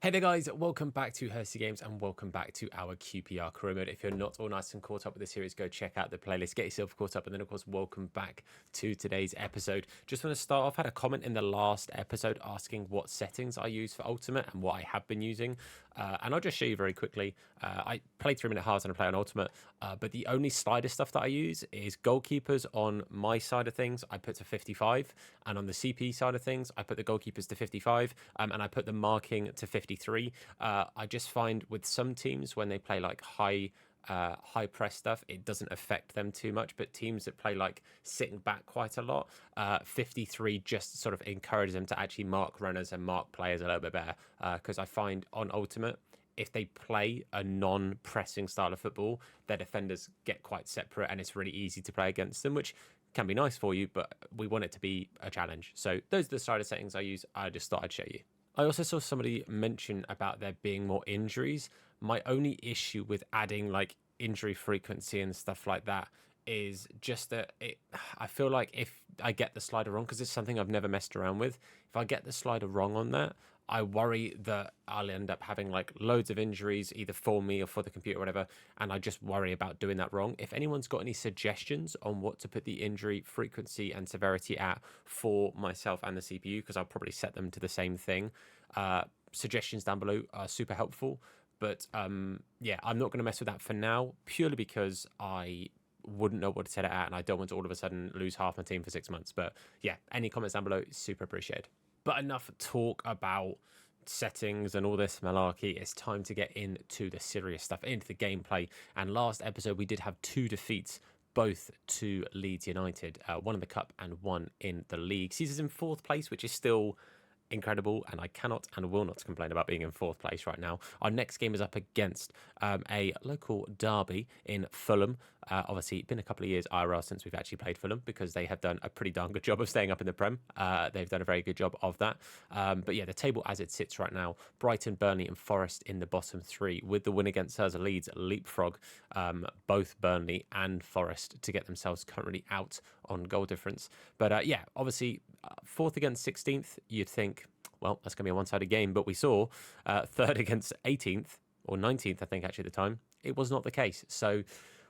Hey there guys, welcome back to Hursty Games and welcome back to our QPR Career Mode. If you're not all nice and caught up with the series, go check out the playlist, get yourself caught up, and then of course welcome back to today's episode. Just want to start off, I had a comment in the last episode asking what settings I use for Ultimate and what I have been using, and I'll just show you very quickly. I played 3-minute halves and I play on Ultimate, but the only slider stuff that I use is goalkeepers on my side of things I put to 55, and on the CP side of things I put the goalkeepers to 55, and I put the marking to 53. I just find with some teams when they play like high press stuff, it doesn't affect them too much, but teams that play like sitting back quite a lot, 53 just sort of encourages them to actually mark runners and mark players a little bit better, because I find on Ultimate, if they play a non-pressing style of football, their defenders get quite separate and it's really easy to play against them, which can be nice for you, but we want it to be a challenge. So those are the slider settings I use. I just thought I'd show you. I also saw somebody mention about there being more injuries. My only issue with adding like injury frequency and stuff like that is just that I feel like if I get the slider wrong, because it's something I've never messed around with, if I get the slider wrong on that, I worry that I'll end up having like loads of injuries either for me or for the computer or whatever, and I just worry about doing that wrong. If anyone's got any suggestions on what to put the injury frequency and severity at for myself and the CPU, because I'll probably set them to the same thing, suggestions down below are super helpful. But yeah, I'm not going to mess with that for now, purely because I wouldn't know what to set it at and I don't want to all of a sudden lose half my team for 6 months. But yeah, any comments down below is super appreciated. But enough talk about settings and all this malarkey. It's time to get into the serious stuff, into the gameplay. And last episode we did have 2 defeats, both to Leeds United, one in the cup and one in the league. Sees us in 4th place, which is still incredible, and I cannot and will not complain about being in 4th place right now. Our next game is up against a local derby in Fulham. Obviously, it's been a couple of years IRL since we've actually played Fulham, because they have done a pretty darn good job of staying up in the Prem. They've done a very good job of that. But yeah, the table as it sits right now, Brighton, Burnley and Forest in the bottom 3, with the win against us, Leeds leapfrog both Burnley and Forest to get themselves currently out on goal difference. But yeah, obviously 4th against 16th, you'd think, well, that's going to be a one-sided game, but we saw 3rd against 18th, or 19th, I think, actually, at the time. It was not the case. So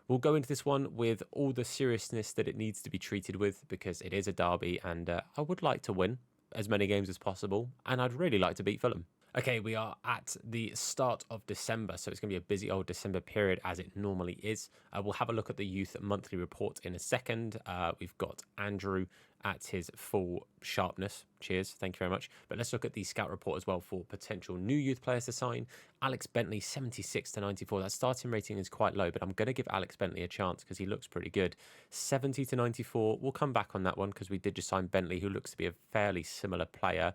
we'll go into this one with all the seriousness that it needs to be treated with, because it is a derby, and I would like to win as many games as possible, and I'd really like to beat Fulham. Okay, we are at the start of December, so it's going to be a busy old December period, as it normally is. We'll have a look at the youth monthly report in a second. We've got Andrew at his full sharpness. Cheers, thank you very much. But let's look at the scout report as well for potential new youth players to sign. Alex Bentley, 76 to 94. That starting rating is quite low, but I'm going to give Alex Bentley a chance because he looks pretty good. 70 to 94. We'll come back on that one because we did just sign Bentley, who looks to be a fairly similar player.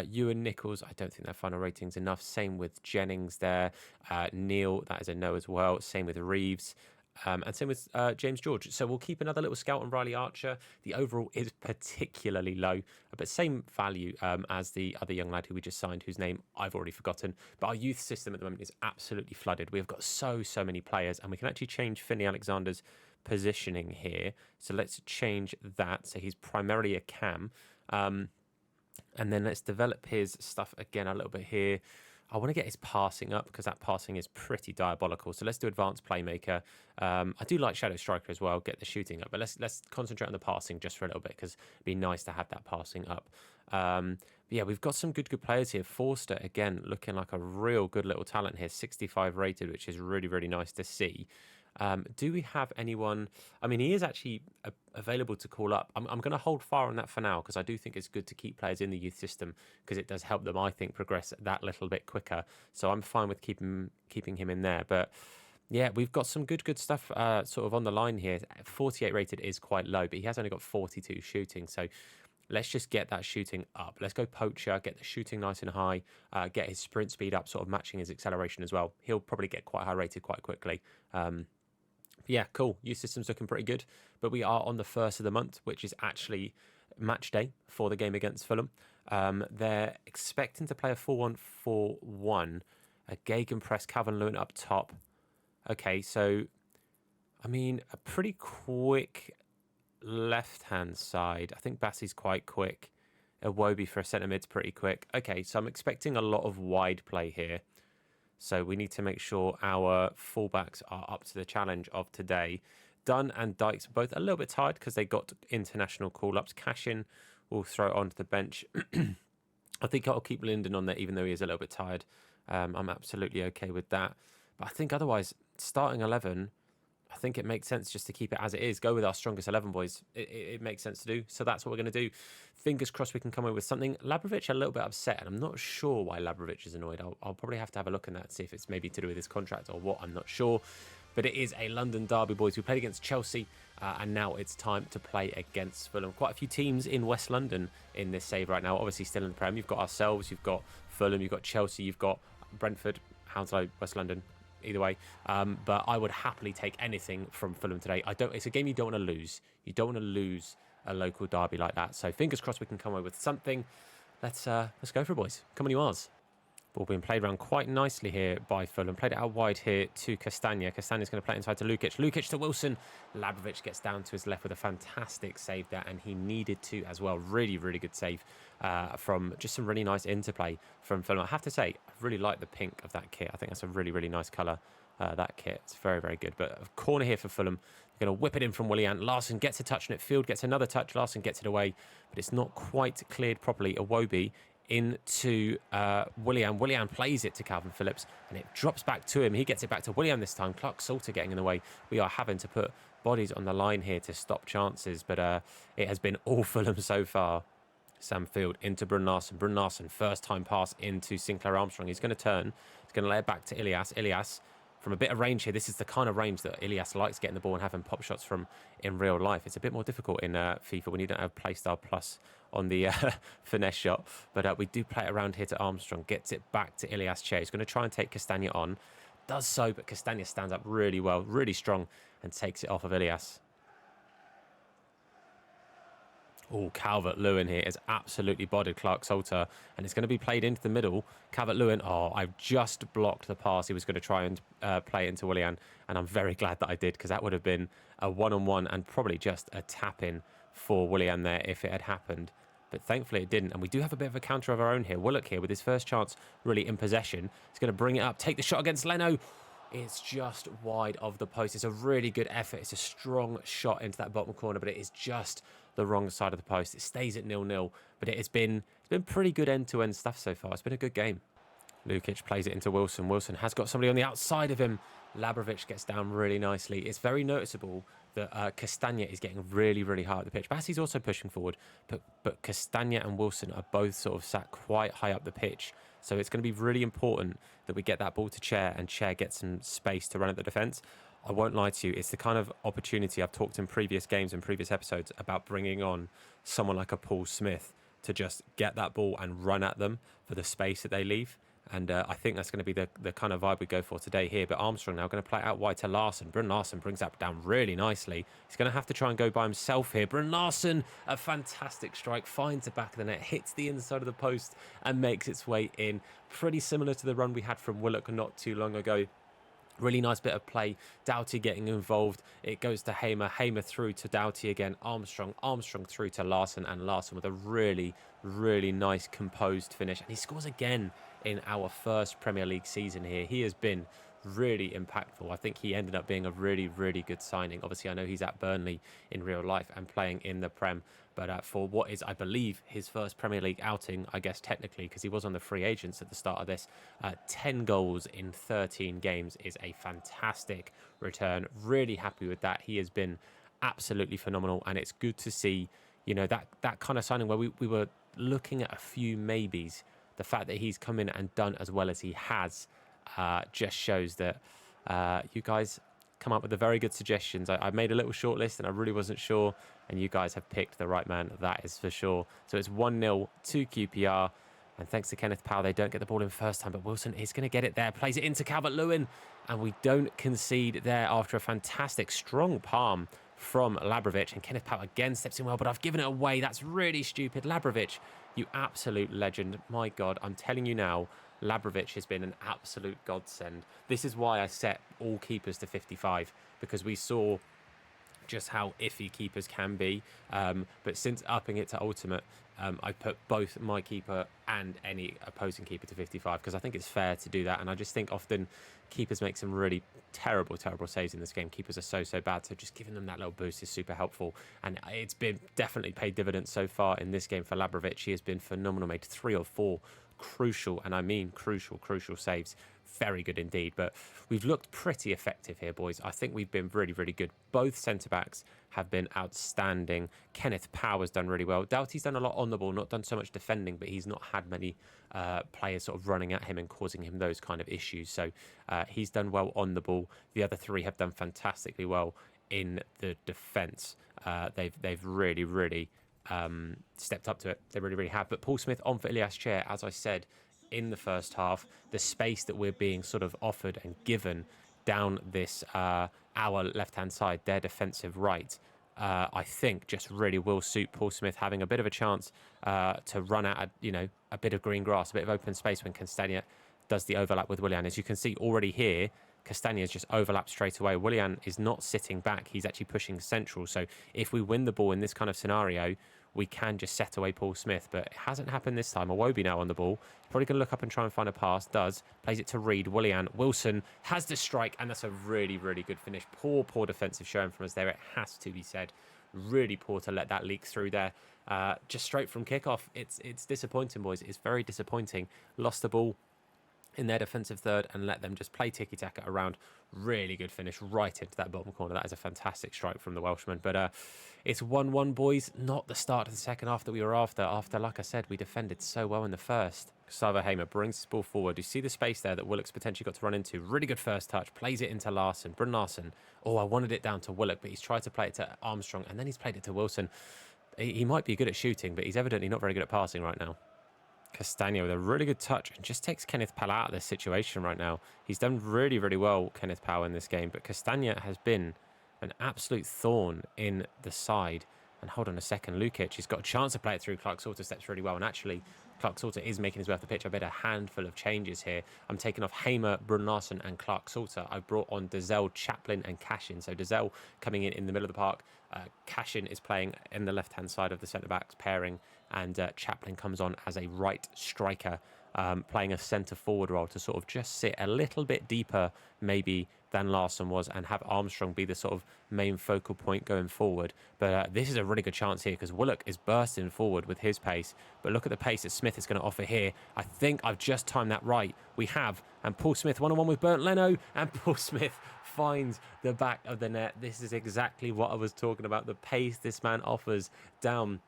Ewan Nichols, I don't think their final rating's enough. Same with Jennings there. Neil, that is a no as well. Same with Reeves. And same with James George. So we'll keep another little scout on Riley Archer. The overall is particularly low, but same value as the other young lad who we just signed, whose name I've already forgotten. But our youth system at the moment is absolutely flooded. We've got so many players, and we can actually change Finney Alexander's positioning here. So let's change that. So he's primarily a cam. And then let's develop his stuff again a little bit here. I want to get his passing up because that passing is pretty diabolical. So let's do advanced playmaker. I do like shadow striker as well. Get the shooting up, but let's concentrate on the passing just for a little bit because it'd be nice to have that passing up. But yeah, we've got some good players here. Forster again looking like a real good little talent here. 65 rated, which is really nice to see. Do we have anyone? I mean, he is actually available to call up. I'm going to hold fire on that for now because I do think it's good to keep players in the youth system because it does help them, I think, progress that little bit quicker. So I'm fine with keeping him in there. But yeah, we've got some good stuff sort of on the line here. 48 rated is quite low, but he has only got 42 shooting. So let's just get that shooting up. Let's go poacher, get the shooting nice and high, get his sprint speed up, sort of matching his acceleration as well. He'll probably get quite high rated quite quickly. Yeah, cool. Youth system's looking pretty good. But we are on the 1st of the month, which is actually match day for the game against Fulham. They're expecting to play a 4-1-4-1. A gegenpress, Calvin Lewin up top. Okay, so, I mean, a pretty quick left-hand side. I think Bassey's quite quick. Iwobi for a centre mid's pretty quick. Okay, so I'm expecting a lot of wide play here. So we need to make sure our fullbacks are up to the challenge of today. Dunn and Dykes are both a little bit tired because they got international call-ups. Cashin will throw it onto the bench. I think I'll keep Linden on there even though he is a little bit tired. I'm absolutely okay with that. But I think otherwise, starting 11, I think it makes sense just to keep it as it is. Go with our strongest 11, boys. It makes sense to do. So that's what we're going to do. Fingers crossed we can come away with something. Labrovic a little bit upset, and I'm not sure why Labrovic is annoyed. I'll probably have to have a look in that and see if it's maybe to do with his contract or what. I'm not sure. But it is a London derby, boys. We played against Chelsea, and now it's time to play against Fulham. Quite a few teams in West London in this save right now. Obviously still in the Prem. You've got ourselves, you've got Fulham, you've got Chelsea, you've got Brentford, Hounslow, West London. Either way, but I would happily take anything from Fulham today. It's a game you don't want to lose. You don't want to lose a local derby like that. So fingers crossed we can come away with something. Let's go for it, boys. Come on, you Ars. Ball being played around quite nicely here by Fulham. Played it out wide here to Castagna. Castagna's going to play it inside to Lukic. Lukic to Wilson. Labrovic gets down to his left with a fantastic save there, and he needed to as well. Really, really good save from just some really nice interplay from Fulham. I have to say, I really like the pink of that kit. I think that's a really, really nice colour, that kit. It's very, very good. But a corner here for Fulham. They're going to whip it in from Willian. Larson gets a touch on it. Field gets another touch. Larson gets it away, but it's not quite cleared properly. Iwobi into Willian. Willian plays it to Calvin Phillips, and it drops back to him. He gets it back to Willian this time. Clark Salter getting in the way. We are having to put bodies on the line here to stop chances, but it has been all Fulham so far. Sam Field into Brun Larson. Brun Larson, first time pass into Sinclair Armstrong. He's going to turn. He's going to lay it back to Ilias. Ilias, from a bit of range here, this is the kind of range that Ilias likes, getting the ball and having pop shots from in real life. It's a bit more difficult in FIFA when you don't have Playstyle Plus on the finesse shot. But we do play it around here to Armstrong. Gets it back to Ilias Chair. He's going to try and take Castagna on. Does so, but Castagna stands up really well, really strong, and takes it off of Ilias. Oh, Calvert-Lewin here is absolutely bodied Clark Salter, and it's going to be played into the middle. Calvert-Lewin, I've just blocked the pass. He was going to try and play it into Willian, and I'm very glad that I did, because that would have been a one-on-one and probably just a tap-in for Willian there if it had happened. But thankfully it didn't, and we do have a bit of a counter of our own here. Willock here with his first chance really in possession. He's going to bring it up, take the shot against Leno. It's just wide of the post. It's a really good effort. It's a strong shot into that bottom corner, but it is just the wrong side of the post. It stays at 0-0, but it's been pretty good end-to-end stuff so far. It's been a good game. Lukic plays it into Wilson. Wilson has got somebody on the outside of him. Labrovic gets down really nicely. It's very noticeable that Castagna is getting really, really high up the pitch. Bassey's also pushing forward, but Castagna and Wilson are both sort of sat quite high up the pitch. So it's going to be really important that we get that ball to Chair, and Chair gets some space to run at the defence. I won't lie to you, it's the kind of opportunity I've talked in previous games and previous episodes about bringing on someone like a Paul Smyth to just get that ball and run at them for the space that they leave. And I think that's going to be the kind of vibe we go for today here. But Armstrong now going to play it out wide to Larson. Brun Larson brings that down really nicely. He's going to have to try and go by himself here. Brun Larson, a fantastic strike, finds the back of the net, hits the inside of the post and makes its way in. Pretty similar to the run we had from Willock not too long ago. Really nice bit of play. Doughty getting involved. It goes to Hamer. Hamer through to Doughty again. Armstrong through to Larson. And Larson with a really, really nice composed finish. And he scores again in our first Premier League season here. He has been really impactful. I think he ended up being a really, really good signing. Obviously, I know he's at Burnley in real life and playing in the Prem. But for what is, I believe, his first Premier League outing, I guess technically, because he was on the free agents at the start of this, 10 goals in 13 games is a fantastic return. Really happy with that. He has been absolutely phenomenal, and it's good to see, you know, that kind of signing where we were looking at a few maybes. The fact that he's come in and done as well as he has just shows that you guys come up with the very good suggestions. I made a little short list and I really wasn't sure, and you guys have picked the right man, that is for sure. So it's 1-0 to QPR, and thanks to Kenneth Powell, they don't get the ball in first time, but Wilson is going to get it there, plays it into Calvert-Lewin, and we don't concede there after a fantastic strong palm from Labrovic. And Kenneth Powell again steps in well, but I've given it away. That's really stupid. Labrovic, you absolute legend. My God, I'm telling you now, Labrovic has been an absolute godsend. This is why I set all keepers to 55, because we saw just how iffy keepers can be. But since upping it to ultimate, I put both my keeper and any opposing keeper to 55 because I think it's fair to do that. And I just think often keepers make some really terrible saves in this game. Keepers are so bad. So just giving them that little boost is super helpful. And it's been definitely paid dividends so far in this game for Labrovic. He has been phenomenal, made 3 or 4 crucial, and I mean crucial saves. Very good indeed. But we've looked pretty effective here, boys. I think we've been really good. Both centre-backs have been outstanding. Kenneth Power has done really well. Doughty's done a lot on the ball, not done so much defending, but he's not had many players sort of running at him and causing him those kind of issues. So he's done well on the ball. The other 3 have done fantastically well in the defence. They've really stepped up to it. They really have. But Paul Smyth on for Ilias Chair, as I said, in the first half, the space that we're being sort of offered and given down this our left-hand side, their defensive right, I think just really will suit Paul Smyth having a bit of a chance to run out, a bit of green grass, a bit of open space when Castagna does the overlap with Willian. As you can see already here, Castagna has just overlapped straight away. Willian is not sitting back. He's actually pushing central. So if we win the ball in this kind of scenario, we can just set away Paul Smyth, but it hasn't happened this time. Iwobi now on the ball. He's probably going to look up and try and find a pass. Does. Plays it to Reed. Willian. Wilson has the strike, and that's a really good finish. Poor defensive showing from us there. It has to be said. Really poor to let that leak through there. Just straight from kickoff. It's disappointing, boys. It's very disappointing. Lost the ball in their defensive third and let them just play tiki-taka around. Really good finish right into that bottom corner. That is a fantastic strike from the Welshman. But it's 1-1, boys. Not the start of the second half that we were after. Like I said, we defended so well in the first. Gustavo Hamer brings this ball forward. You see the space there that Willock's potentially got to run into. Really good first touch. Plays it into Larson. Brun Larson. Oh, I wanted it down to Willock, but he's tried to play it to Armstrong, and then he's played it to Wilson. He might be good at shooting, but he's evidently not very good at passing right now. Castagna with a really good touch and just takes Kenneth Powell out of this situation right now. He's done really well, Kenneth Powell, in this game, but Castagna has been an absolute thorn in the side. And hold on a second, Lukic, he's got a chance to play it through. Clark Salter steps really well, and actually Clark Salter is making his way off the pitch. I bet a handful of changes here. I'm taking off Hamer, Brun Larson and Clark Salter. I've brought on Dazelle, Chaplin and Cashin. So Dazelle coming in the middle of the park. Cashin is playing in the left-hand side of the centre-backs pairing, and Chaplin comes on as a right striker, playing a centre-forward role to sort of just sit a little bit deeper maybe than Larson was and have Armstrong be the sort of main focal point going forward. But this is a really good chance here because Willock is bursting forward with his pace. But look at the pace that Smyth is going to offer here. I think I've just timed that right. We have. And Paul Smyth one-on-one with Bernd Leno. And Paul Smyth finds the back of the net. This is exactly what I was talking about. The pace this man offers down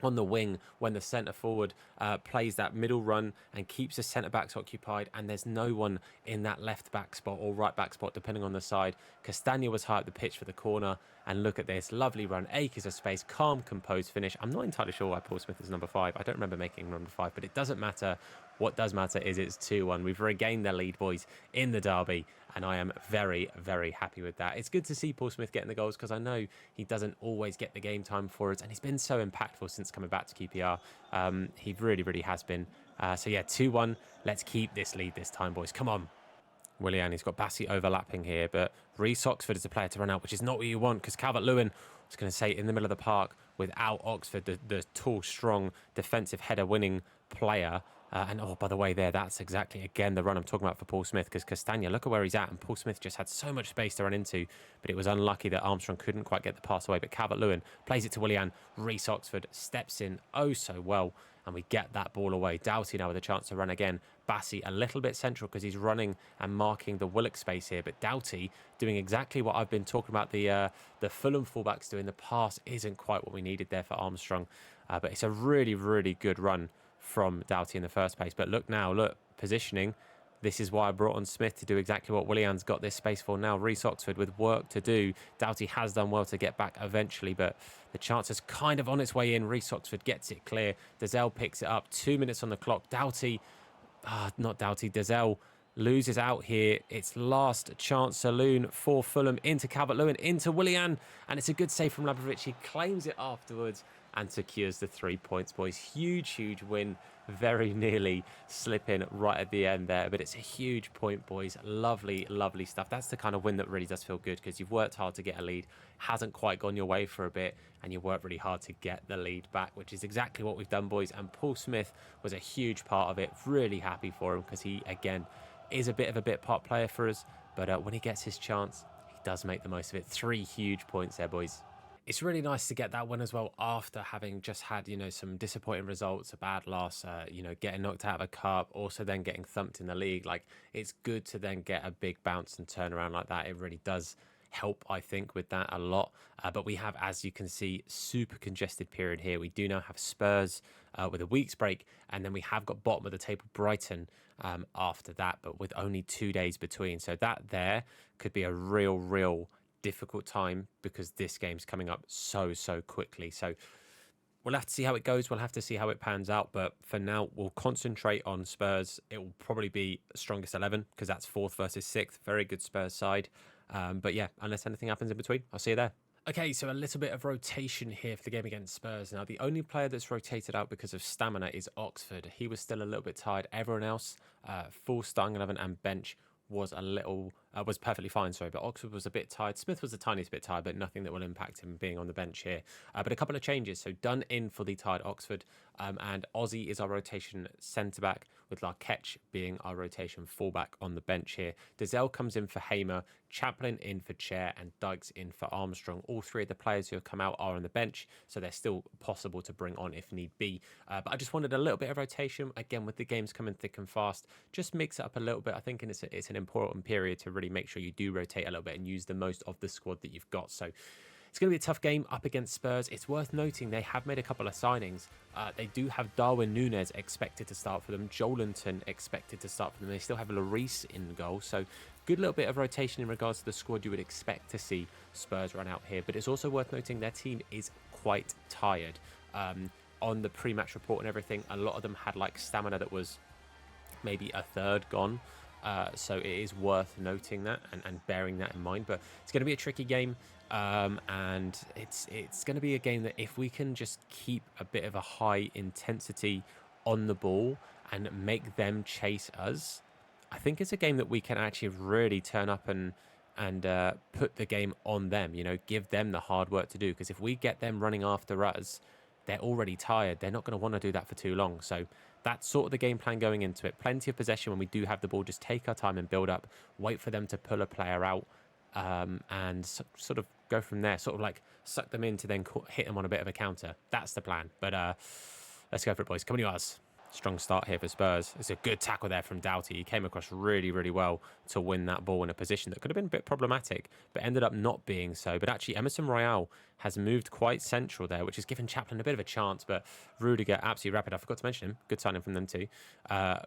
on the wing when the centre forward plays that middle run and keeps the centre backs occupied, and there's no one in that left back spot or right back spot depending on the side. Castagna was high up the pitch for the corner, and look at this lovely run, acres of space, calm, composed finish. I'm not entirely sure why Paul Smyth is number 5. I don't remember making him number 5, but it doesn't matter. What does matter is it's 2-1. We've regained the lead, boys, in the derby, and I am very happy with that. It's good to see Paul Smyth getting the goals because I know he doesn't always get the game time for us, and he's been so impactful since coming back to QPR. He really has been. So yeah, 2-1. Let's keep this lead this time, boys. Come on. Willian, he's got Bassi overlapping here, but Reece Oxford is the player to run out, which is not what you want because Calvert-Lewin, I was going to say, in the middle of the park without Oxford, the tall, strong, defensive header-winning player. And oh, by the way, that's exactly, again, the run I'm talking about for Paul Smyth, because Castagna, look at where he's at, and Paul Smyth just had so much space to run into, but it was unlucky that Armstrong couldn't quite get the pass away. But Calvert-Lewin plays it to Willian. Reece Oxford steps in oh so well, and we get that ball away. Doughty now with a chance to run again. Bassi a little bit central because he's running and marking the Willock space here, but Doughty doing exactly what I've been talking about the Fulham fullbacks doing. The pass isn't quite what we needed there for Armstrong, but it's a really good run from Doughty in the first place. But look, positioning. This is why I brought on Smyth to do exactly what Willian's got this space for now. Reece Oxford with work to do. Doughty has done well to get back eventually, but the chance is kind of on its way in. Reece Oxford gets it clear. Dazelle picks it up. 2 minutes on the clock. Dazelle loses out here. It's last chance saloon for Fulham into Calvert-Lewin, into Willian, and it's a good save from Labrovic. He claims it afterwards, and secures the 3 points, boys. Huge win. Very nearly slipping right at the end there, but it's a huge point, boys. Lovely stuff. That's the kind of win that really does feel good, because you've worked hard to get a lead, hasn't quite gone your way for a bit, and you worked really hard to get the lead back, which is exactly what we've done, boys. And Paul Smyth was a huge part of it. Really happy for him, because he, again, is a bit of a bit part player for us, but when he gets his chance, he does make the most of it. 3 huge points there, boys. It's really nice to get that one as well, after having just had, some disappointing results, a bad loss, getting knocked out of a cup, also then getting thumped in the league. Like, it's good to then get a big bounce and turn around like that. It really does help, I think, with that a lot. But we have, as you can see, super congested period here. We do now have Spurs with a week's break, and then we have got bottom of the table Brighton after that, but with only 2 days between. So that there could be a real difficult time, because this game's coming up so quickly. So we'll have to see how it goes. We'll have to see how it pans out. But for now, we'll concentrate on Spurs. It will probably be strongest 11, because that's 4th versus 6th. Very good Spurs side. But yeah, unless anything happens in between, I'll see you there. Okay, so a little bit of rotation here for the game against Spurs. Now, the only player that's rotated out because of stamina is Oxford. He was still a little bit tired. Everyone else, full starting 11 and bench, was perfectly fine, sorry, but Oxford was a bit tired. Smyth was the tiniest bit tired, but nothing that will impact him being on the bench here. But a couple of changes. So Dunn in for the tired Oxford, and Ozzy is our rotation centre-back, with Larketch being our rotation full-back on the bench here. Dazelle comes in for Hamer, Chaplin in for Chair, and Dykes in for Armstrong. All 3 of the players who have come out are on the bench, so they're still possible to bring on if need be. But I just wanted a little bit of rotation. Again, with the games coming thick and fast, just mix it up a little bit. I think it's an important period to really make sure you do rotate a little bit and use the most of the squad that you've got. So it's going to be a tough game up against Spurs. It's worth noting they have made a couple of signings. They do have Darwin Núñez expected to start for them, Joelinton expected to start for them. They still have Lloris in goal, so good little bit of rotation in regards to the squad you would expect to see Spurs run out here. But it's also worth noting their team is quite tired. On the pre-match report and everything, a lot of them had stamina that was maybe a third gone. So it is worth noting that and bearing that in mind. But it's going to be a tricky game, and it's going to be a game that if we can just keep a bit of a high intensity on the ball and make them chase us, I think it's a game that we can actually really turn up and put the game on them, give them the hard work to do. Because if we get them running after us, they're already tired. They're not going to want to do that for too long. So that's sort of the game plan going into it. Plenty of possession when we do have the ball. Just take our time and build up. Wait for them to pull a player out, and sort of go from there. Sort of suck them in to then hit them on a bit of a counter. That's the plan. But let's go for it, boys. Come on, you guys. Strong start here for Spurs. It's a good tackle there from Doughty. He came across really well to win that ball in a position that could have been a bit problematic, but ended up not being so. But actually, Emerson Royale has moved quite central there, which has given Chaplin a bit of a chance, but Rudiger, absolutely rapid. I forgot to mention him. Good signing from them too.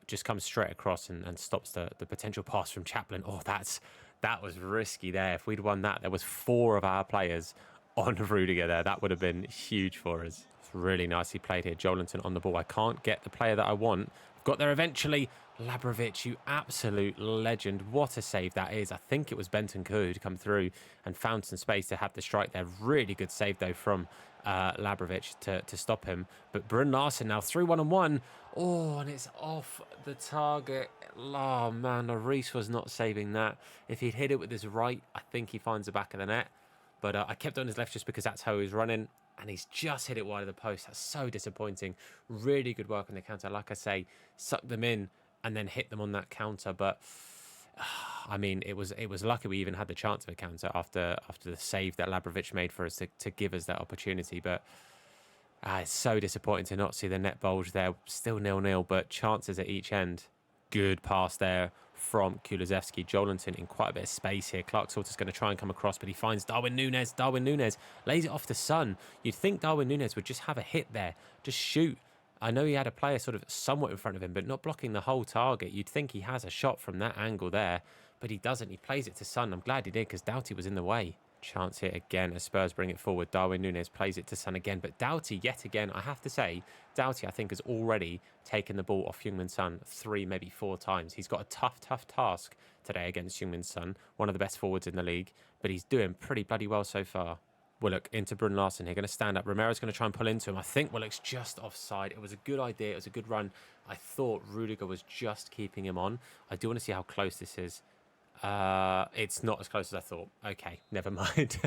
Just comes straight across and stops the potential pass from Chaplin. Oh, that was risky there. If we'd won that, there was 4 of our players on Rudiger there. That would have been huge for us. Really nicely played here. Joelinton on the ball. I can't get the player that I want. Got there eventually. Labrovic, you absolute legend. What a save that is. I think it was Bentancur who'd come through and found some space to have the strike there. Really good save, though, from Labrovic to stop him. But Brun Larsen now through 1-on-1. Oh, and it's off the target. Oh, man, Lloris was not saving that. If he'd hit it with his right, I think he finds the back of the net. But I kept on his left just because that's how he was running. And he's just hit it wide of the post. That's so disappointing. Really good work on the counter. Like I say, suck them in and then hit them on that counter. But I mean, it was lucky we even had the chance of a counter after the save that Labrovic made for us to give us that opportunity. But it's so disappointing to not see the net bulge there. Still 0-0, but chances at each end. Good pass there from Kulusevski. Joelinton in quite a bit of space here. Clark-Salter's going to try and come across, but he finds Darwin Núñez. Darwin Núñez lays it off to Son. You'd think Darwin Núñez would just have a hit there, just shoot. I know he had a player sort of somewhat in front of him, but not blocking the whole target. You'd think he has a shot from that angle there, but he doesn't. He plays it to Son. I'm glad he did, because Doughty was in the way. Chance here again as Spurs bring it forward. Darwin Núñez plays it to Son again, but Doughty yet again, I have to say, Doughty I think has already taken the ball off Heung-min Son 3, maybe 4 times. He's got a tough task today against Heung-min Son, one of the best forwards in the league, but he's doing pretty bloody well so far. Willock into Brun Larson here. Going to stand up. Romero's going to try and pull into him. I think Willock's just offside. It was a good idea. It was a good run. I thought Rudiger was just keeping him on. I do want to see how close this is. It's not as close as I thought. Okay, never mind.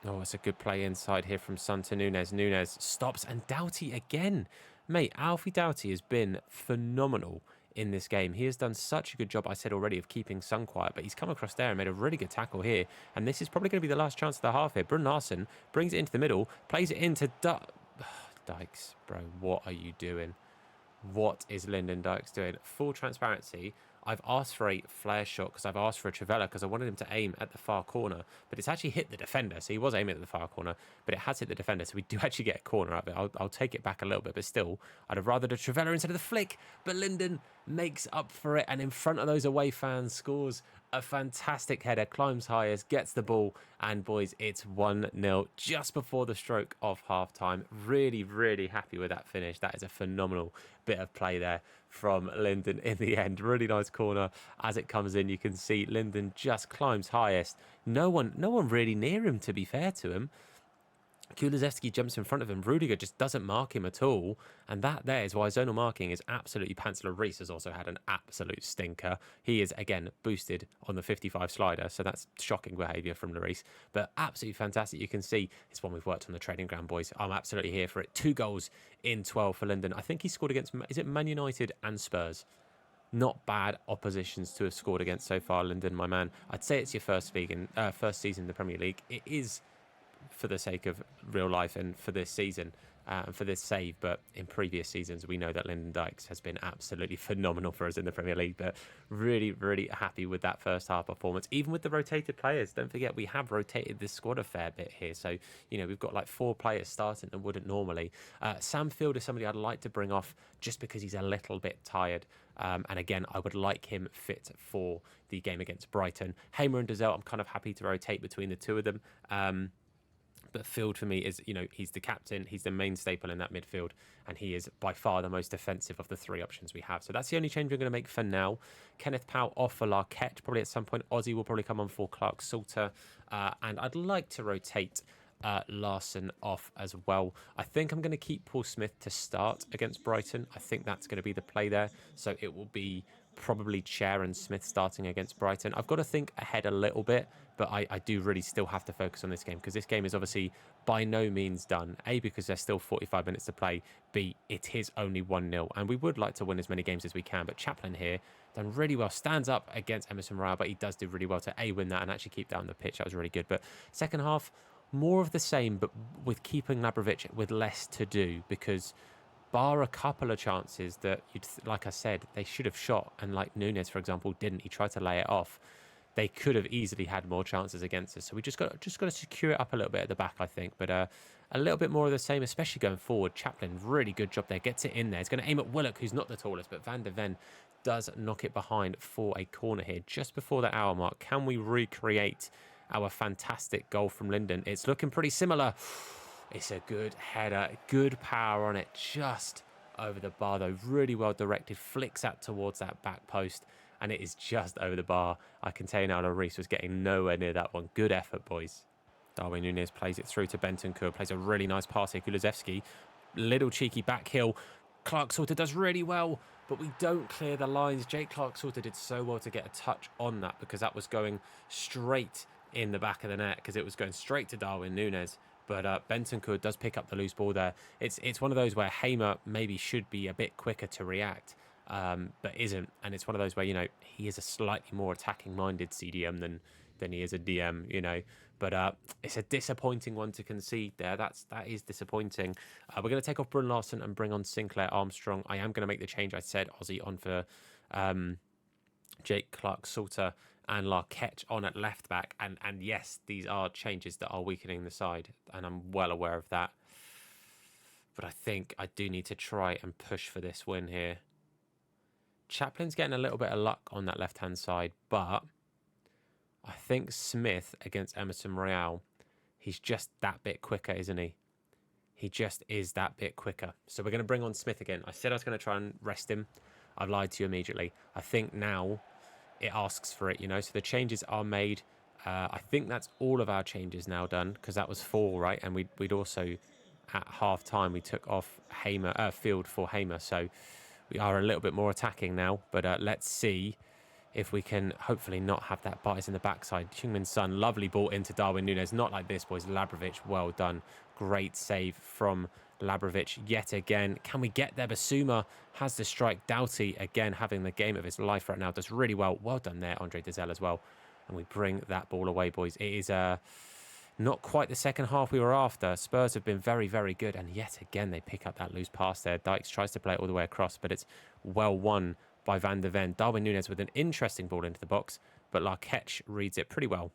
Oh, it's a good play inside here from Son to Nunes. Nunes stops and Doughty again. Mate, Alfie Doughty has been phenomenal in this game. He has done such a good job, I said already, of keeping Son quiet, but he's come across there and made a really good tackle here. And this is probably going to be the last chance of the half here. Brun Larson brings it into the middle, plays it into Dykes. Bro, what are you doing? What is Lyndon Dykes doing? Full transparency, I've asked for a flare shot because I've asked for a Trivela because I wanted him to aim at the far corner, but it's actually hit the defender. So he was aiming at the far corner, but it has hit the defender. So we do actually get a corner out of it. I'll take it back a little bit, but still, I'd have rather the Trivela instead of the flick. But Lyndon makes up for it and in front of those away fans scores a fantastic header, climbs highest, gets the ball, and boys, it's 1-0 just before the stroke of half-time. Really, really happy with that finish. That is a phenomenal bit of play there from Lyndon in the end. Really nice corner as it comes in. You can see Lyndon just climbs highest. No one really near him, to be fair to him. Kulusevski jumps in front of him. Rudiger just doesn't mark him at all. And that there is why zonal marking is absolutely pantser. Reese has also had an absolute stinker. He is, again, boosted on the 55 slider. So that's shocking behaviour from Lloris. But absolutely fantastic. You can see it's one we've worked on the training ground, boys. I'm absolutely here for it. 2 goals in 12 for Lyndon. I think he scored against, is it Man United and Spurs? Not bad oppositions to have scored against so far, Lyndon, my man. I'd say it's your first season in the Premier League. It is for the sake of real life and for this season and for this save, but in previous seasons we know that Lyndon Dykes has been absolutely phenomenal for us in the Premier League. But really, really happy with that first half performance, even with the rotated players. Don't forget we have rotated this squad a fair bit here, so you know we've got like 4 players starting that wouldn't normally. Sam Field is somebody I'd like to bring off just because he's a little bit tired, and again I would like him fit for the game against Brighton. Hamer and Dazelle, I'm kind of happy to rotate between the two of them. But Field for me is, you know, he's the captain, he's the main staple in that midfield, and he is by far the most defensive of the 3 options we have. So that's the only change we're going to make for now. Kenneth Powell off for Larquette, probably at some point. Ozzy will probably come on for Clark Salter, and I'd like to rotate Larson off as well. I think I'm going to keep Paul Smyth to start against Brighton. I think that's going to be the play there. So it will be probably Chair and Smith starting against Brighton. I've got to think ahead a little bit, but I do really still have to focus on this game because this game is obviously by no means done. A, because there's still 45 minutes to play. B, it is only 1-0 and we would like to win as many games as we can. But Chaplin here done really well, stands up against Emerson Royale, but he does do really well to A, win that and actually keep that on the pitch. That was really good. But second half, more of the same, but with keeping Labrovic with less to do, because bar a couple of chances that, like I said, they should have shot, and like Nunes, for example, didn't. He tried to lay it off. They could have easily had more chances against us. So we just got to secure it up a little bit at the back, I think. But a little bit more of the same, especially going forward. Chaplin, really good job there. Gets it in there. He's going to aim at Willock, who's not the tallest, but Van der Ven does knock it behind for a corner here just before the hour mark. Can we recreate our fantastic goal from Lyndon? It's looking pretty similar. It's a good header, good power on it, just over the bar though. Really well directed, flicks that towards that back post, and it is just over the bar. I can tell you now, Lloris was getting nowhere near that one. Good effort, boys. Darwin Núñez plays it through to Bentancur, plays a really nice pass here. Kulusevski, little cheeky back heel. Clark Salter does really well, but we don't clear the lines. Jake Clark Salter did so well to get a touch on that because that was going straight in the back of the net because it was going straight to Darwin Núñez. But Bentancur does pick up the loose ball there. It's one of those where Hamer maybe should be a bit quicker to react, but isn't. And it's one of those where, you know, he is a slightly more attacking-minded CDM than he is a DM, you know. But it's a disappointing one to concede there. That is disappointing. We're going to take off Brun Larson and bring on Sinclair Armstrong. I am going to make the change. I said Ozzy on for Jake Clark Salter and Larquette on at left back, and yes, these are changes that are weakening the side, and I'm well aware of that. But I think I do need to try and push for this win here. Chaplin's getting a little bit of luck on that left-hand side, but I think Smith against Emerson Royale, he's just that bit quicker, isn't he? He just is that bit quicker. So we're going to bring on Smith again. I said I was going to try and rest him. I've lied to you immediately. I think now it asks for it, you know. So the changes are made. I think that's all of our changes now done, because that was 4, right? And we'd also, at half time, we took off Field for Hamer. So we are a little bit more attacking now. But let's see if we can hopefully not have that bite in the backside. Heung-min Son, lovely ball into Darwin Núñez. Not like this, boys. Labrovic, well done. Great save from Labrovic yet again. Can we get there? Basuma has the strike. Doughty, again, having the game of his life right now. Does really well. Well done there, Andre Dizelle as well. And we bring that ball away, boys. It is not quite the second half we were after. Spurs have been very, very good. And yet again, they pick up that loose pass there. Dykes tries to play it all the way across, but it's well won by Van de Ven. Darwin Núñez with an interesting ball into the box, but Larketch reads it pretty well.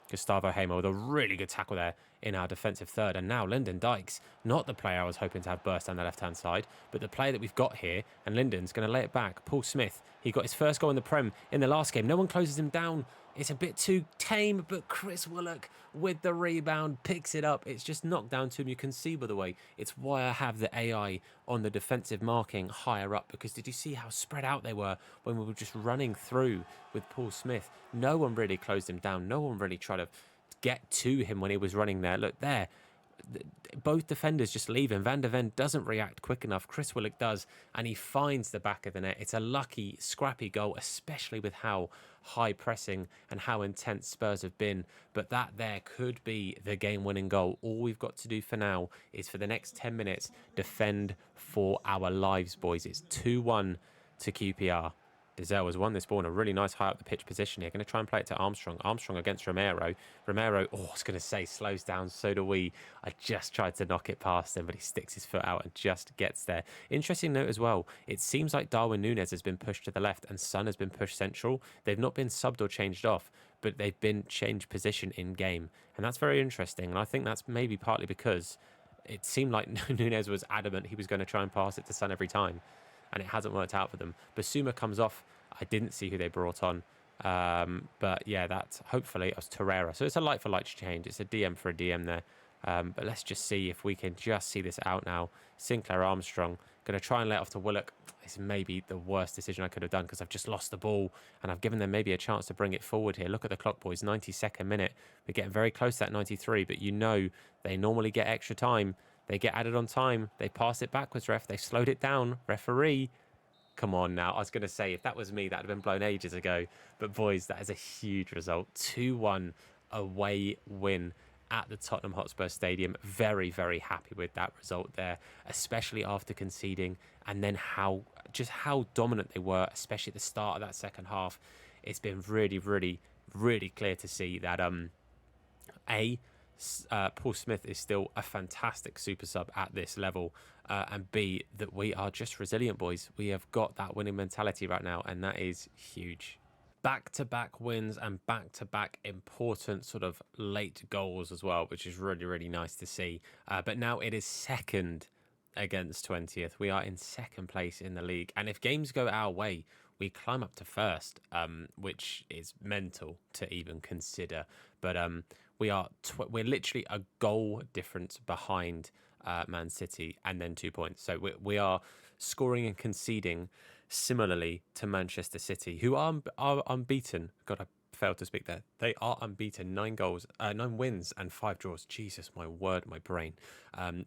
Gustavo Hamer with a really good tackle there in our defensive third. And now Lyndon Dykes, not the player I was hoping to have burst down the left-hand side, but the player that we've got here. And Lyndon's going to lay it back. Paul Smyth, he got his first goal in the Prem in the last game. No one closes him down. It's a bit too tame, but Chris Willock with the rebound picks it up. It's just knocked down to him. You can see, by the way, it's why I have the AI on the defensive marking higher up, because did you see how spread out they were when we were just running through with Paul Smyth? No one really closed him down. No one really tried to get to him when he was running there. Look there. Both defenders just leave him. Van de Ven doesn't react quick enough. Chris Willock does, and he finds the back of the net. It's a lucky, scrappy goal, especially with how high pressing and how intense Spurs have been. But that there could be the game-winning goal. All we've got to do for now is, for the next 10 minutes, defend for our lives, boys. It's 2-1 to QPR. Dizelle has won this ball in a really nice high up the pitch position here. Going to try and play it to Armstrong. Armstrong against Romero. Romero, I was going to say, slows down. So do we. I just tried to knock it past him, but he sticks his foot out and just gets there. Interesting note as well. It seems like Darwin Núñez has been pushed to the left and Son has been pushed central. They've not been subbed or changed off, but they've been changed position in game. And that's very interesting. And I think that's maybe partly because it seemed like Núñez was adamant he was going to try and pass it to Son every time, and it hasn't worked out for them. Basuma comes off. I didn't see who they brought on. But yeah, that's hopefully it was Torreira. So it's a light for light change. It's a DM for a DM there. But let's just see if we can just see this out now. Sinclair Armstrong going to try and let off to Willock. This may be the worst decision I could have done, because I've just lost the ball and I've given them maybe a chance to bring it forward here. Look at the clock, boys. 92nd minute. We're getting very close to that 93, but you know they normally get extra time. They get added on time. They pass it backwards, ref. They slowed it down. Referee. Come on now. I was going to say, if that was me, that would have been blown ages ago. But boys, that is a huge result. 2-1 away win at the Tottenham Hotspur Stadium. Very, very happy with that result there, especially after conceding, and then how dominant they were, especially at the start of that second half. It's been really, really, really clear to see that Paul Smyth is still a fantastic super sub at this level, and B, that we are just resilient, boys. We have got that winning mentality right now, and that is huge. Back-to-back wins and back-to-back important sort of late goals as well, which is really, really nice to see. But now it is second against 20th. We are in second place in the league, and if games go our way, we climb up to first, which is mental to even consider. But we're literally a goal difference behind Man City, and then 2 points. So we are scoring and conceding similarly to Manchester City, who are unbeaten. God, I failed to speak there. They are unbeaten. 9 wins and 5 draws. Jesus, my word, my brain.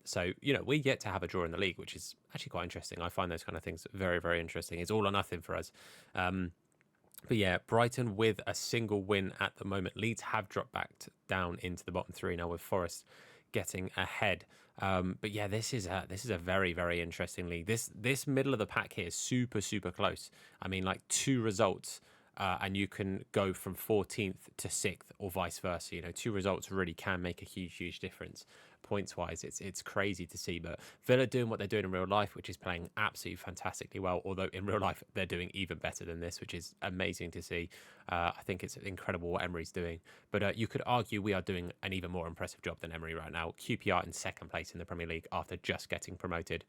So, we get to have a draw in the league, which is actually quite interesting. I find those kind of things very, very interesting. It's all or nothing for us. But yeah, Brighton with a single win at the moment. Leeds have dropped back down into the bottom 3 now, with Forest getting ahead. But yeah, this is a very, very interesting league. This middle of the pack here is super, super close. I mean, like 2 results, and you can go from 14th to 6th or vice versa. 2 results really can make a huge, huge difference points-wise. It's crazy to see. But Villa doing what they're doing in real life, which is playing absolutely fantastically well. Although in real life, they're doing even better than this, which is amazing to see. I think it's incredible what Emery's doing. But you could argue we are doing an even more impressive job than Emery right now. QPR in second place in the Premier League after just getting promoted.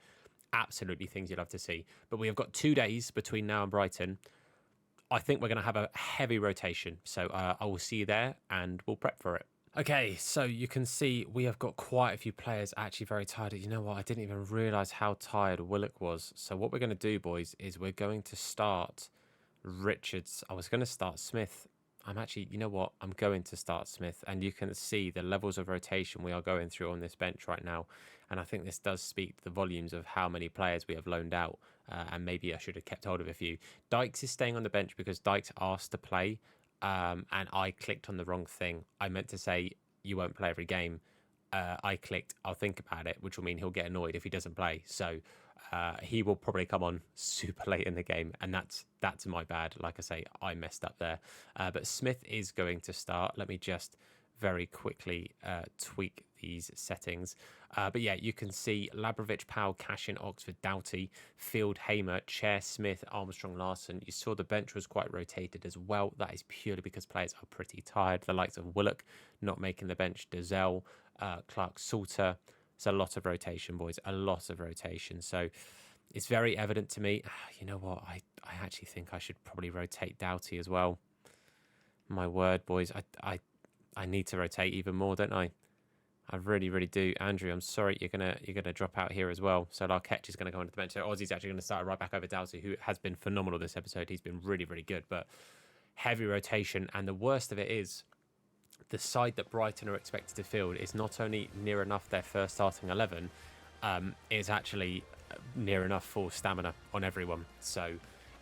Absolutely things you'd love to see. But we have got 2 days between now and Brighton. I think we're going to have a heavy rotation. So I will see you there and we'll prep for it. Okay, so you can see we have got quite a few players actually very tired. You know what? I didn't even realise how tired Willock was. So what we're going to do, boys, is we're going to start Richards. I was going to start Smyth. I'm actually, you know what? I'm going to start Smyth, and you can see the levels of rotation we are going through on this bench right now. And I think this does speak the volumes of how many players we have loaned out. And maybe I should have kept hold of a few. Dykes is staying on the bench because Dykes asked to play, and I clicked on the wrong thing. I meant to say you won't play every game. I clicked I'll think about it, which will mean he'll get annoyed if he doesn't play. So he will probably come on super late in the game, and that's my bad. Like I say, I messed up there. But Smyth is going to start. Let me just very quickly tweak these settings. But yeah, you can see Labrovic, Powell, Cashin, Oxford, Doughty, Field, Hamer, Chair, Smith, Armstrong, Larson. You saw the bench was quite rotated as well. That is purely because players are pretty tired. The likes of Willock not making the bench, Dazelle, Clark, Salter. It's a lot of rotation, boys, a lot of rotation. So it's very evident to me. You know what? I actually think I should probably rotate Doughty as well. My word, boys, I need to rotate even more, don't I? I really, really do. Andrew, I'm sorry, you're gonna drop out here as well. So Larketch is going to go onto the bench. So Ozzy's actually going to start right back over Doughty, who has been phenomenal this episode. He's been really, really good, but heavy rotation. And the worst of it is, the side that Brighton are expected to field is not only near enough their first starting 11, is actually near enough full stamina on everyone. So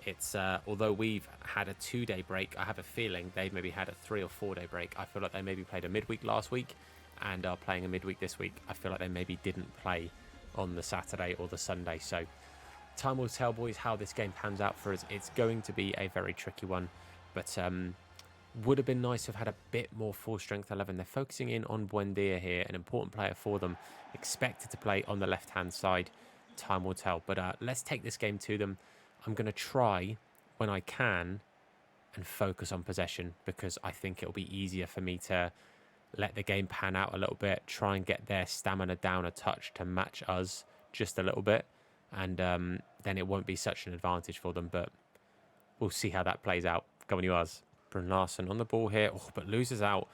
it's although we've had a 2-day break, I have a feeling they've maybe had a 3 or 4 day break. I feel like they maybe played a midweek last week and are playing a midweek this week. I feel like they maybe didn't play on the Saturday or the Sunday. So time will tell, boys, how this game pans out for us. It's going to be a very tricky one, but would have been nice to have had a bit more full strength 11. They're focusing in on Buendia here, an important player for them, expected to play on the left hand side. Time will tell, but let's take this game to them. I'm going to try when I can and focus on possession, because I think it'll be easier for me to let the game pan out a little bit, try and get their stamina down a touch to match us just a little bit, and then it won't be such an advantage for them, but we'll see how that plays out. Go on, yours. Brun Larson on the ball here, but loses out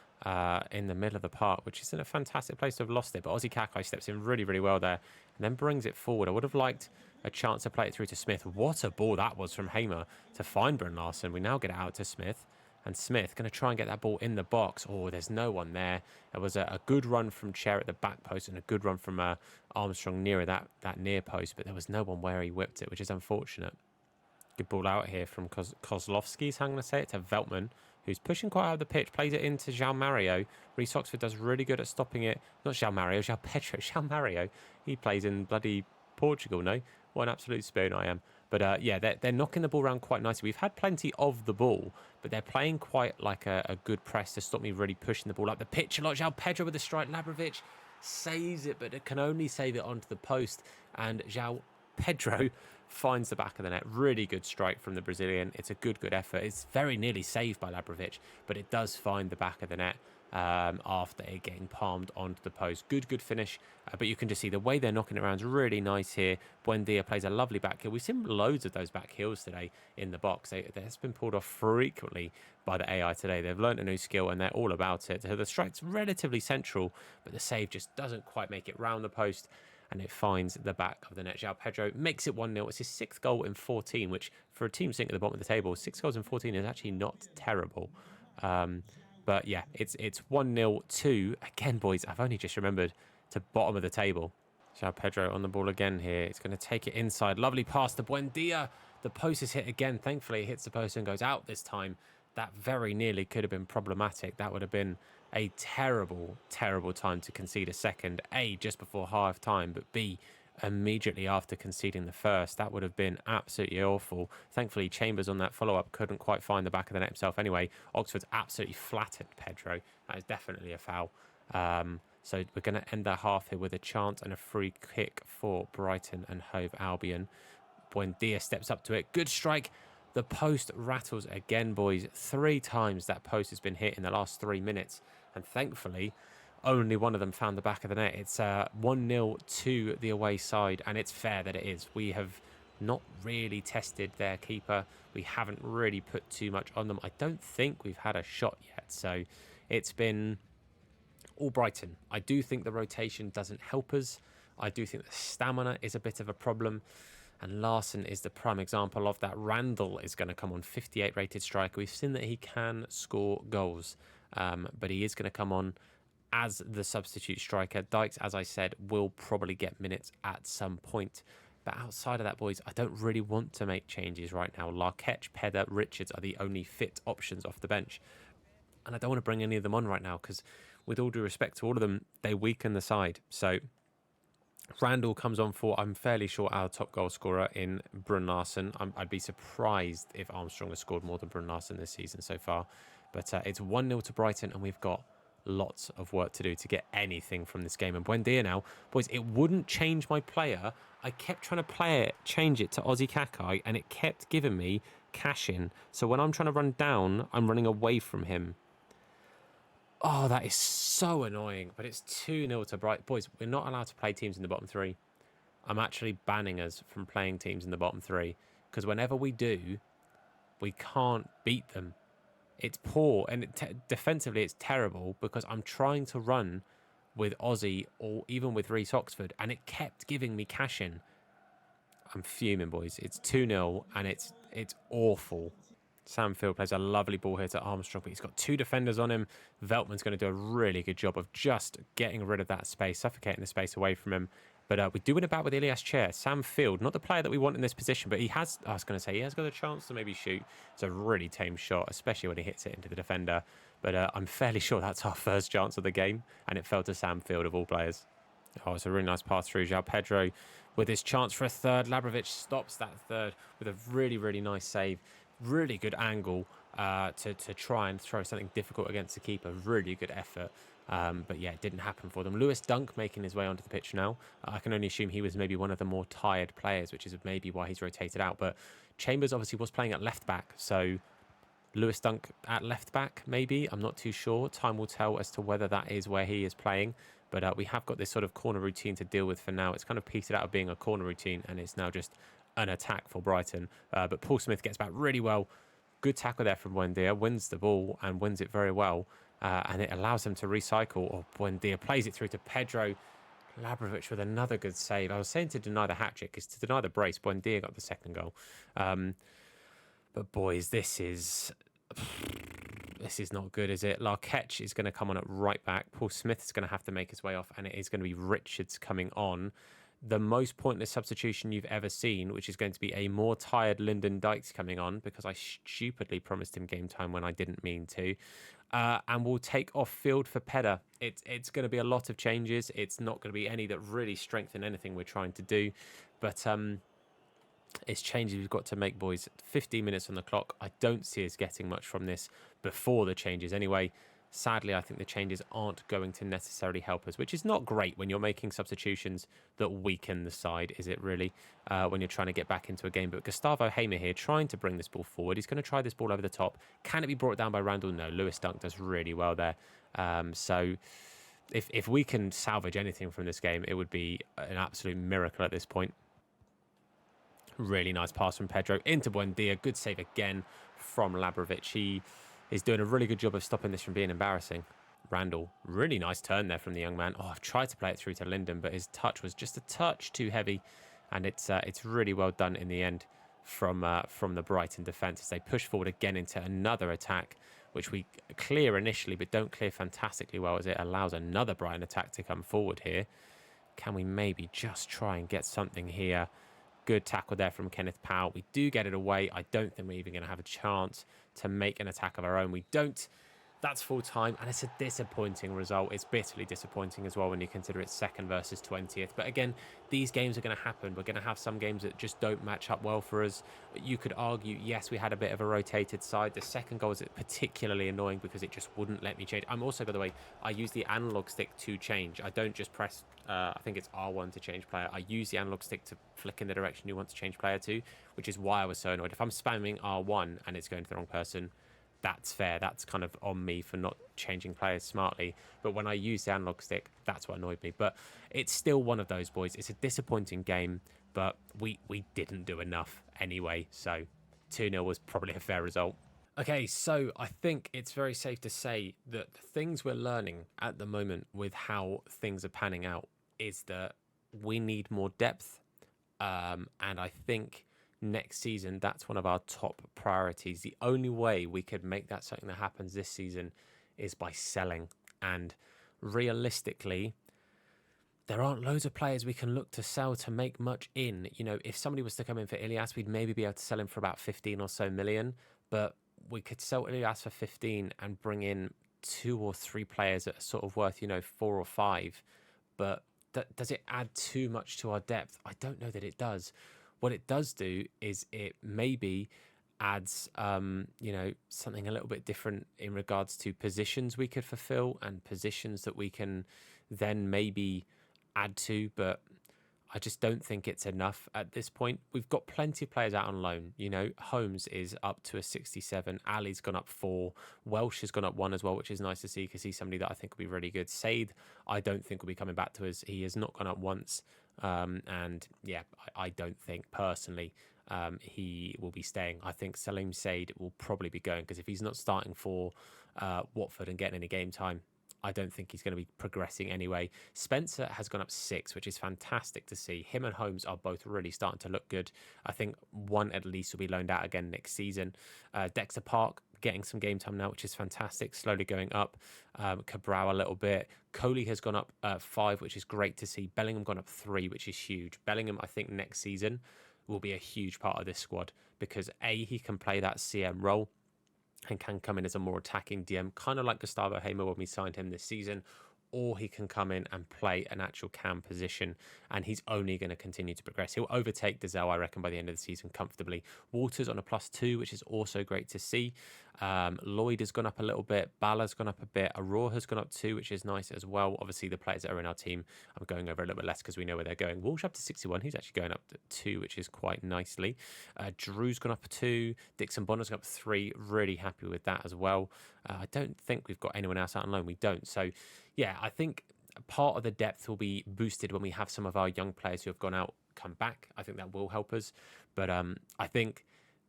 in the middle of the park, which isn't a fantastic place to have lost it, but Ozzy Kakai steps in really, really well there and then brings it forward. I would have liked a chance to play it through to Smith. What a ball that was from Hamer to find Brun Larson. We now get it out to Smith, and Smith going to try and get that ball in the box. Oh, there's no one there. There was a good run from Chair at the back post and a good run from Armstrong nearer that near post, but there was no one where he whipped it, which is unfortunate. Good ball out here from Kozlovsky, so I'm going to say it to Veltman, who's pushing quite out of the pitch, plays it into João Mario. Reece Oxford does really good at stopping it. Not João Mario, João Pedro. João Mario, he plays in bloody Portugal, no? What an absolute spoon I am. But yeah, they're knocking the ball around quite nicely. We've had plenty of the ball, but they're playing quite like a good press to stop me really pushing the ball up the pitch a lot. João Pedro with the strike. Labrovic saves it, but it can only save it onto the post. And João Pedro finds the back of the net. Really good strike from the Brazilian. It's a good effort. It's very nearly saved by Labrovic, but it does find the back of the net after it getting palmed onto the post. Good finish, but you can just see the way they're knocking it around is really nice here. Buendia plays a lovely back heel. We've seen loads of those back heels today in the box. That's been pulled off frequently by the AI today. They've learned a new skill and they're all about it. So the strike's relatively central, but the save just doesn't quite make it round the post, and it finds the back of the net. João Pedro makes it 1-0. It's his 6th goal in 14, which for a team sitting at the bottom of the table, 6 goals in 14 is actually not terrible. But yeah, it's 1-0 to, again, boys, I've only just remembered, to bottom of the table. João Pedro on the ball again here. It's going to take it inside. Lovely pass to Buendia. The post is hit again. Thankfully, it hits the post and goes out this time. That very nearly could have been problematic. That would have been a terrible time to concede a second. A, just before half time, but B, immediately after conceding the first. That would have been absolutely awful. Thankfully, Chambers on that follow-up couldn't quite find the back of the net himself anyway. Oxford's absolutely flattered Pedro. That is definitely a foul. So we're going to end that half here with a chance and a free kick for Brighton and Hove Albion. Buendia steps up to it. Good strike. The post rattles again, boys. 3 times that post has been hit in the last 3 minutes. And thankfully, only one of them found the back of the net. It's 1-0 to the away side, and it's fair that it is. We have not really tested their keeper. We haven't really put too much on them. I don't think we've had a shot yet. So it's been all Brighton. I do think the rotation doesn't help us. I do think the stamina is a bit of a problem. And Larson is the prime example of that. Randall is going to come on, 58 rated striker. We've seen that he can score goals, but he is going to come on as the substitute striker. Dykes, as I said, will probably get minutes at some point. But outside of that, boys, I don't really want to make changes right now. Larketch, Pedder, Richards are the only fit options off the bench. And I don't want to bring any of them on right now because, with all due respect to all of them, they weaken the side. So Randall comes on for, I'm fairly sure, our top goal scorer in Brun Larsen. I'd be surprised if Armstrong has scored more than Brun Larsen this season so far. But it's 1-0 to Brighton, and we've got lots of work to do to get anything from this game. And Buendia now, boys, it wouldn't change my player. I kept trying to change it to Ozzy Kakai, and it kept giving me cash in. So when I'm trying to run down, I'm running away from him. Oh, that is so annoying. But it's 2-0 to Brighton. Boys, we're not allowed to play teams in the bottom three. I'm actually banning us from playing teams in the bottom three, because whenever we do, we can't beat them. It's poor, and defensively it's terrible, because I'm trying to run with Ozzy or even with Reece Oxford, and it kept giving me cash in. I'm fuming, boys. It's 2-0, and it's awful. Sam Field plays a lovely ball here to Armstrong, but he's got two defenders on him. Veltman's going to do a really good job of just getting rid of that space, suffocating the space away from him. But we do win about with Ilias Chair. Sam Field, not the player that we want in this position, but he has got a chance to maybe shoot. It's a really tame shot, especially when he hits it into the defender. But I'm fairly sure that's our first chance of the game, and it fell to Sam Field of all players. Oh, it's a really nice pass through. João Pedro with his chance for a third. Labrovic stops that third with a really, really nice save. Really good angle to try and throw something difficult against the keeper. Really good effort. But yeah, it didn't happen for them. Lewis Dunk making his way onto the pitch now. I can only assume he was maybe one of the more tired players, which is maybe why he's rotated out. But Chambers obviously was playing at left back. So Lewis Dunk at left back, maybe. I'm not too sure. Time will tell as to whether that is where he is playing. But we have got this sort of corner routine to deal with for now. It's kind of petered out of being a corner routine, and it's now just an attack for Brighton. But Paul Smyth gets back really well. Good tackle there from Buendia. Wins the ball and wins it very well. And it allows them to recycle. Or Buendia plays it through to Pedro. Labrovic with another good save. I was saying to deny the hat-trick, because to deny the brace, Buendia got the second goal. But boys, this is not good, is it? Larketch is going to come on at right back. Paul Smyth is going to have to make his way off, and it is going to be Richards coming on. The most pointless substitution you've ever seen, which is going to be a more tired Lyndon Dykes coming on, because I stupidly promised him game time when I didn't mean to. And we'll take off Field for Pedder. It's going to be a lot of changes. It's not going to be any that really strengthen anything we're trying to do. But it's changes we've got to make, boys. 15 minutes on the clock. I don't see us getting much from this before the changes anyway. Sadly, I think the changes aren't going to necessarily help us, which is not great when you're making substitutions that weaken the side, is it really, when you're trying to get back into a game. But Gustavo Hamer here trying to bring this ball forward. He's going to try this ball over the top. Can it be brought down by Randall? No, Lewis Dunk does really well there. So if we can salvage anything from this game, it would be an absolute miracle at this point. Really nice pass from Pedro into Buendia. Good save again from Labrovic. He is doing a really good job of stopping this from being embarrassing. Randall, really nice turn there from the young man. Oh, I've tried to play it through to Linden, but his touch was just a touch too heavy. And it's really well done in the end from the Brighton defence as they push forward again into another attack, which we clear initially, but don't clear fantastically well, as it allows another Brighton attack to come forward here. Can we maybe just try and get something here? Good tackle there from Kenneth Powell. We do get it away. I don't think we're even going to have a chance to make an attack of our own. We don't. That's full time, and it's a disappointing result. It's bitterly disappointing as well when you consider it's second versus 20th. But again, these games are going to happen. We're going to have some games that just don't match up well for us. You could argue, yes, we had a bit of a rotated side. The second goal is particularly annoying because it just wouldn't let me change. I'm also, by the way, I use the analog stick to change. I don't just press, I think it's R1 to change player. I use the analog stick to flick in the direction you want to change player to, which is why I was so annoyed. If I'm spamming R1 and it's going to the wrong person, that's fair. That's kind of on me for not changing players smartly. But when I use the analog stick, that's what annoyed me. But it's still one of those, boys. It's a disappointing game, but we didn't do enough anyway. So 2-0 was probably a fair result. Okay, so I think it's very safe to say that the things we're learning at the moment with how things are panning out is that we need more depth And I think next season, that's one of our top priorities. The only way we could make that something that happens this season is by selling. And realistically, there aren't loads of players we can look to sell to make much in. You know, if somebody was to come in for Ilias, we'd maybe be able to sell him for about 15 or so million. But we could sell Ilias for 15 and bring in 2 or 3 players that are sort of worth, 4 or 5. But does it add too much to our depth? I don't know that it does. What it does do is it maybe adds, something a little bit different in regards to positions we could fulfill and positions that we can then maybe add to, but I just don't think it's enough at this point. We've got plenty of players out on loan. Holmes is up to a 67. Ali's gone up 4. Welsh has gone up 1 as well, which is nice to see because he's somebody that I think will be really good. Said, I don't think will be coming back to us. He has not gone up once. I don't think personally he will be staying. I think Salim Said will probably be going because if he's not starting for Watford and getting any game time, I don't think he's going to be progressing anyway. Spencer has gone up 6, which is fantastic to see. Him and Holmes are both really starting to look good. I think one at least will be loaned out again next season. Dexter Park getting some game time now, which is fantastic. Slowly going up. Cabral a little bit. Coley has gone up 5, which is great to see. Bellingham gone up 3, which is huge. Bellingham, I think next season will be a huge part of this squad because he can play that CM role and can come in as a more attacking DM, kind of like Gustavo Hamer when we signed him this season, or he can come in and play an actual cam position, and he's only going to continue to progress. He'll overtake Dazelle, I reckon, by the end of the season comfortably. Walters on a +2, which is also great to see. Lloyd has gone up a little bit. Bala's gone up a bit. Aurora has gone up 2, which is nice as well. Obviously, the players that are in our team, I'm going over a little bit less because we know where they're going. Walsh up to 61. He's actually going up to 2, which is quite nicely. Drew's gone up 2. Dixon Bonner's gone up 3. Really happy with that as well. I don't think we've got anyone else out on loan. We don't. So, yeah, I think part of the depth will be boosted when we have some of our young players who have gone out come back. I think that will help us. But I think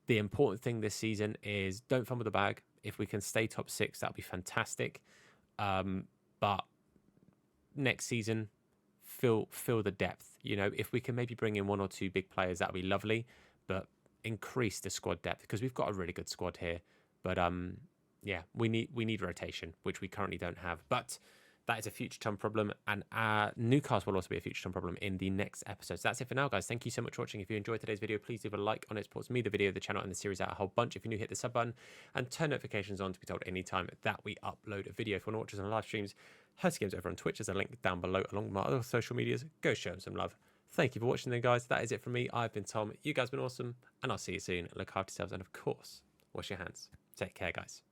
the important thing this season is don't fumble the bag. If we can stay top 6, that'll be fantastic. But next season, fill the depth. If we can maybe bring in 1 or 2 big players, that'll be lovely. But increase the squad depth because we've got a really good squad here. But we need rotation, which we currently don't have. But that is a future time problem, and Newcastle will also be a future time problem in the next episode. So that's it for now, guys. Thank you so much for watching. If you enjoyed today's video, please leave a like on it. Supports me, the video, the channel, and the series out a whole bunch. If you're new, hit the sub button and turn notifications on to be told anytime that we upload a video. If you want to watch us on live streams, Hursty Games over on Twitch. There's a link down below along with my other social medias. Go show them some love. Thank you for watching then, guys. That is it from me. I've been Tom. You guys have been awesome, and I'll see you soon. Look after yourselves, and of course, wash your hands. Take care, guys.